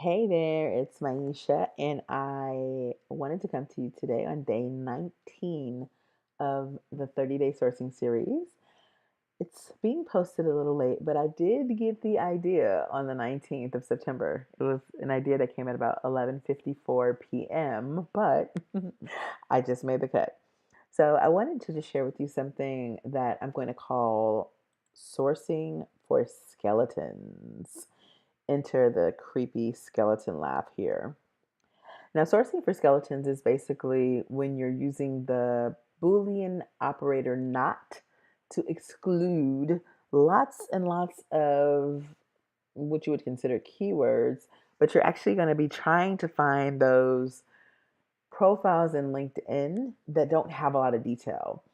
Hey there, it's Maisha, and I wanted to come to you today on day 19 of the 30-day sourcing series. It's being posted a little late, but I did get the idea on the 19th of September. It was an idea that came at about 11:54 p.m., but I just made the cut. So I wanted to just share with you something that I'm going to call sourcing for skeletons. Enter the creepy skeleton laugh here. Now, sourcing for skeletons is basically when you're using the Boolean operator not to exclude lots and lots of what you would consider keywords, but you're actually going to be trying to find those profiles in LinkedIn that don't have a lot of detail.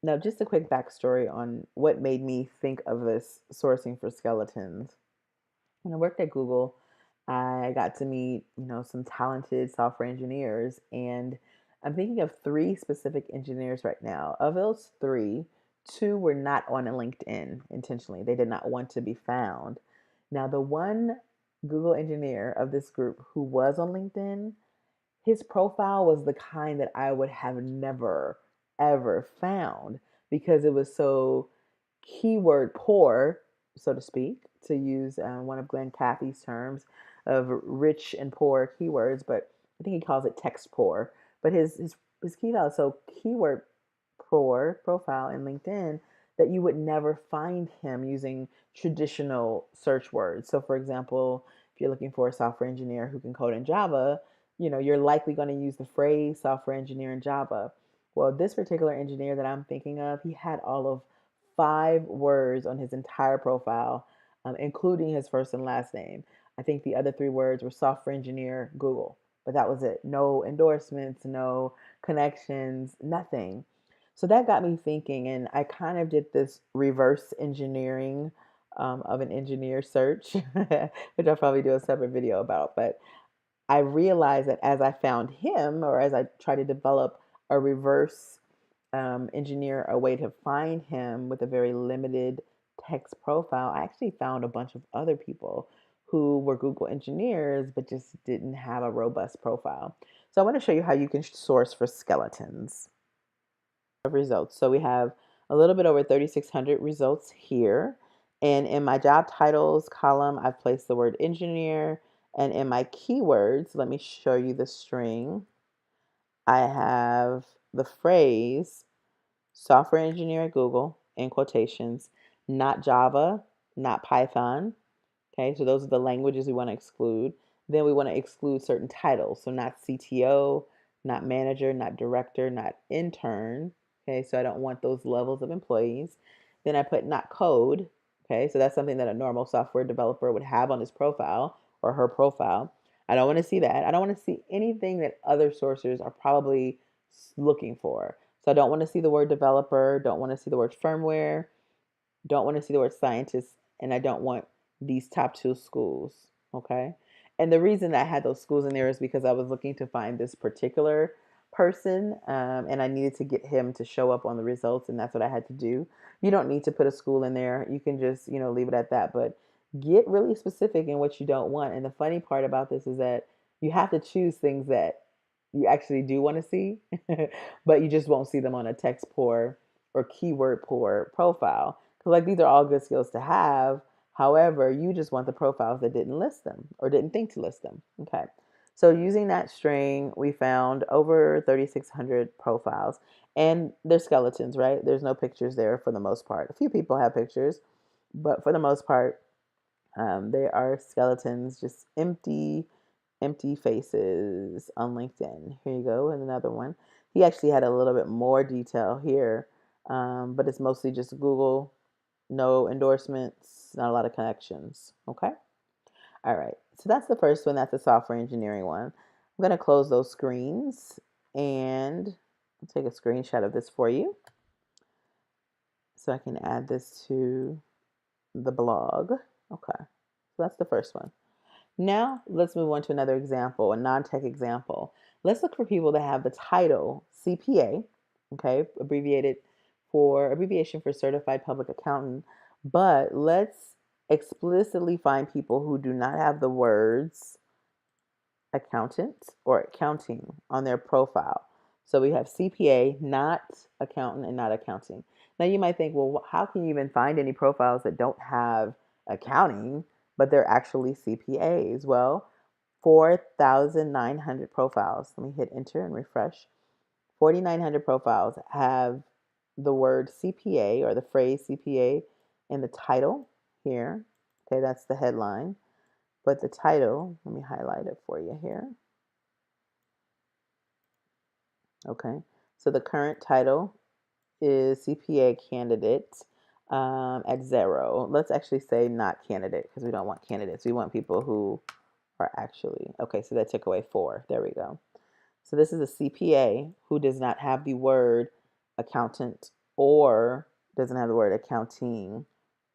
Now, just a quick backstory on what made me think of this sourcing for skeletons. When I worked at Google, I got to meet, some talented software engineers, and I'm thinking of three specific engineers right now. Of those three, two were not on LinkedIn intentionally. They did not want to be found. Now, the one Google engineer of this group who was on LinkedIn, his profile was the kind that I would have never, ever found because it was so keyword poor, so to speak, to use one of Glenn Cathy's terms of rich and poor keywords, but I think he calls it text poor. But his key value is so keyword poor profile in LinkedIn that you would never find him using traditional search words. So, for example, if you're looking for a software engineer who can code in Java, you're likely going to use the phrase software engineer in Java. Well, this particular engineer that I'm thinking of, he had all of 5 words on his entire profile, including his first and last name. I think the other 3 words were software engineer Google, but that was it. No endorsements, no connections, nothing. So that got me thinking, and I kind of did this reverse engineering of an engineer search, which I'll probably do a separate video about. But I realized that as I found him, or as I tried to develop a reverse engineer a way to find him with a very limited text profile, I actually found a bunch of other people who were Google engineers but just didn't have a robust profile. So I want to show you how you can source for skeletons of results. So we have a little bit over 3,600 results here. And in my job titles column, I've placed the word engineer. And in my keywords, let me show you the string. I have the phrase software engineer at Google in quotations, not Java, not Python. Okay, so those are the languages we want to exclude. Then we want to exclude certain titles. So not CTO, not manager, not director, not intern. Okay, so I don't want those levels of employees. Then I put not code. Okay, so that's something that a normal software developer would have on his profile or her profile. I don't want to see that. I don't want to see anything that other sourcers are probably looking for. So I don't want to see the word developer, don't want to see the word firmware, don't want to see the word scientist, and I don't want these top 2 schools. Okay. And the reason that I had those schools in there is because I was looking to find this particular person, and I needed to get him to show up on the results, and that's what I had to do. You don't need to put a school in there. You can just, leave it at that, but get really specific in what you don't want. And the funny part about this is that you have to choose things that you actually do want to see, but you just won't see them on a text poor or keyword poor profile. Because, like, these are all good skills to have. However, you just want the profiles that didn't list them or didn't think to list them. Okay. So, using that string, we found over 3,600 profiles, and they're skeletons, right? There's no pictures there for the most part. A few people have pictures, but for the most part, they are skeletons, just empty faces on LinkedIn. Here you go, and another one. He actually had a little bit more detail here, but it's mostly just Google, no endorsements, not a lot of connections. Okay. All right. So that's the first one. That's the software engineering one. I'm going to close those screens and I'll take a screenshot of this for you so I can add this to the blog. Okay. So that's the first one. Now, let's move on to another example, a non-tech example. Let's look for people that have the title CPA, okay, abbreviation for Certified Public Accountant, but let's explicitly find people who do not have the words accountant or accounting on their profile. So we have CPA, not accountant, and not accounting. Now you might think, well, how can you even find any profiles that don't have accounting, but they're actually CPAs? Well, 4,900 profiles. Let me hit enter and refresh. 4,900 profiles have the word CPA or the phrase CPA in the title here. Okay, that's the headline. But the title, let me highlight it for you here. Okay, so the current title is CPA candidate at 0. Let's actually say not candidate because we don't want candidates. We want people who are actually, okay, so that took away 4. There we go. So this is a CPA who does not have the word accountant or doesn't have the word accounting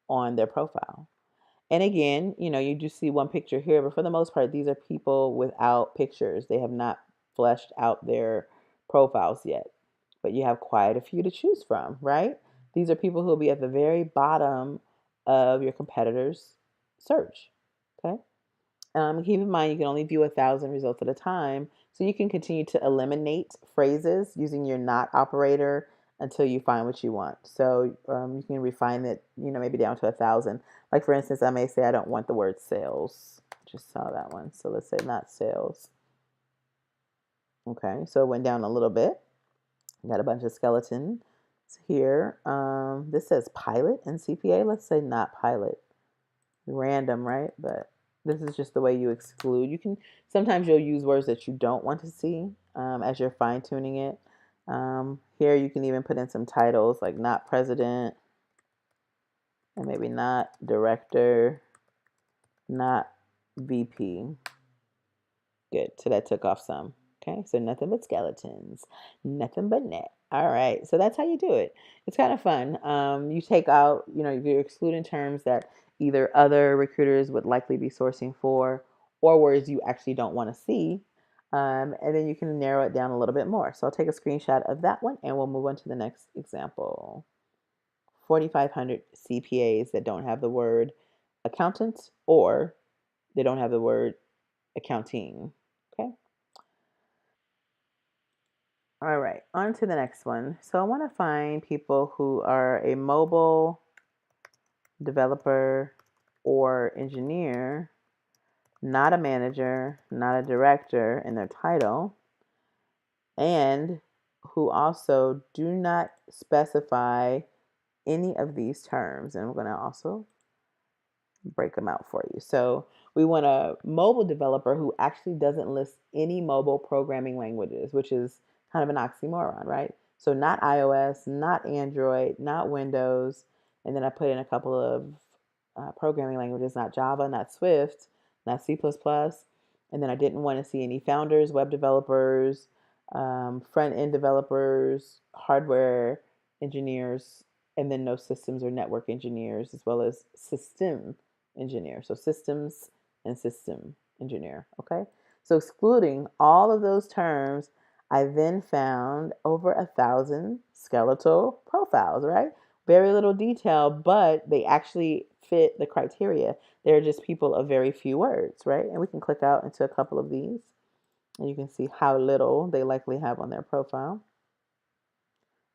on their profile. And again, you do see one picture here, but for the most part, these are people without pictures. They have not fleshed out their profiles yet. But you have quite a few to choose from, right? These are people who will be at the very bottom of your competitor's search. Okay. Keep in mind, you can only view 1,000 results at a time. So you can continue to eliminate phrases using your not operator until you find what you want. So you can refine it, maybe down to 1,000. Like for instance, I may say I don't want the word sales. Just saw that one. So let's say not sales. Okay, so it went down a little bit. Got a bunch of skeletons here. This says pilot and CPA. Let's say not pilot. Random, right? But this is just the way you exclude. You can sometimes you'll use words that you don't want to see as you're fine tuning it. Here you can even put in some titles like not president and maybe not director, not VP. Good. So that took off some. Okay. So nothing but skeletons, nothing but net. All right. So that's how you do it. It's kind of fun. You take out, you're excluding terms that either other recruiters would likely be sourcing for or words you actually don't want to see. And then you can narrow it down a little bit more. So I'll take a screenshot of that one and we'll move on to the next example. 4,500 CPAs that don't have the word accountant or they don't have the word accounting. Okay. All right, on to the next one. So I want to find people who are a mobile developer or engineer, not a manager, not a director in their title, and who also do not specify any of these terms. And I'm going to also break them out for you. So we want a mobile developer who actually doesn't list any mobile programming languages, which is kind of an oxymoron, right? So not iOS, not Android, not Windows. And then I put in a couple of programming languages, not Java, not Swift, not C++. And then I didn't want to see any founders, web developers, front end developers, hardware engineers, and then no systems or network engineers, as well as system engineer. So systems and system engineer. Okay. So excluding all of those terms, I then found over 1,000 skeletal profiles, right? Very little detail, but they actually fit the criteria. They're just people of very few words, right? And we can click out into a couple of these and you can see how little they likely have on their profile.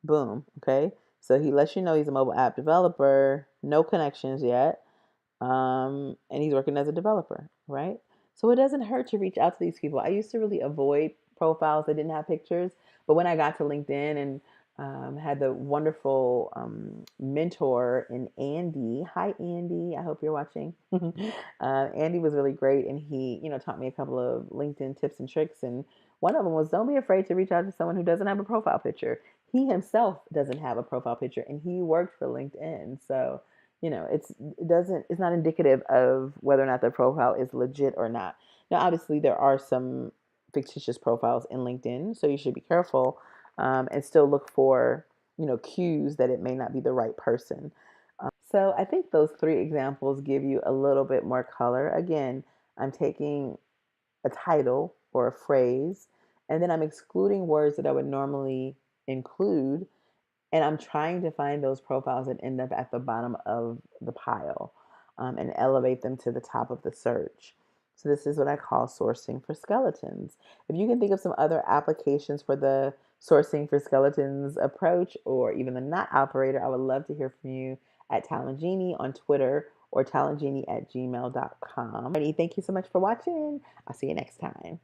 Boom. Okay. So he lets you know he's a mobile app developer, no connections yet. And he's working as a developer, right? So it doesn't hurt to reach out to these people. I used to really avoid profiles that didn't have pictures, but when I got to LinkedIn and had the wonderful mentor in Andy. Hi, Andy. I hope you're watching. Andy was really great, and he, taught me a couple of LinkedIn tips and tricks. And one of them was don't be afraid to reach out to someone who doesn't have a profile picture. He himself doesn't have a profile picture, and he worked for LinkedIn, so it's not indicative of whether or not their profile is legit or not. Now, obviously, there are some fictitious profiles in LinkedIn, so you should be careful and still look for cues that it may not be the right person. So I think those 3 examples give you a little bit more color. Again, I'm taking a title or a phrase, and then I'm excluding words that I would normally include and I'm trying to find those profiles that end up at the bottom of the pile and elevate them to the top of the search. So this is what I call sourcing for skeletons. If you can think of some other applications for the sourcing for skeletons approach or even the knot operator, I would love to hear from you at Talentgenie on Twitter or talentgenie@gmail.com. Thank you so much for watching. I'll see you next time.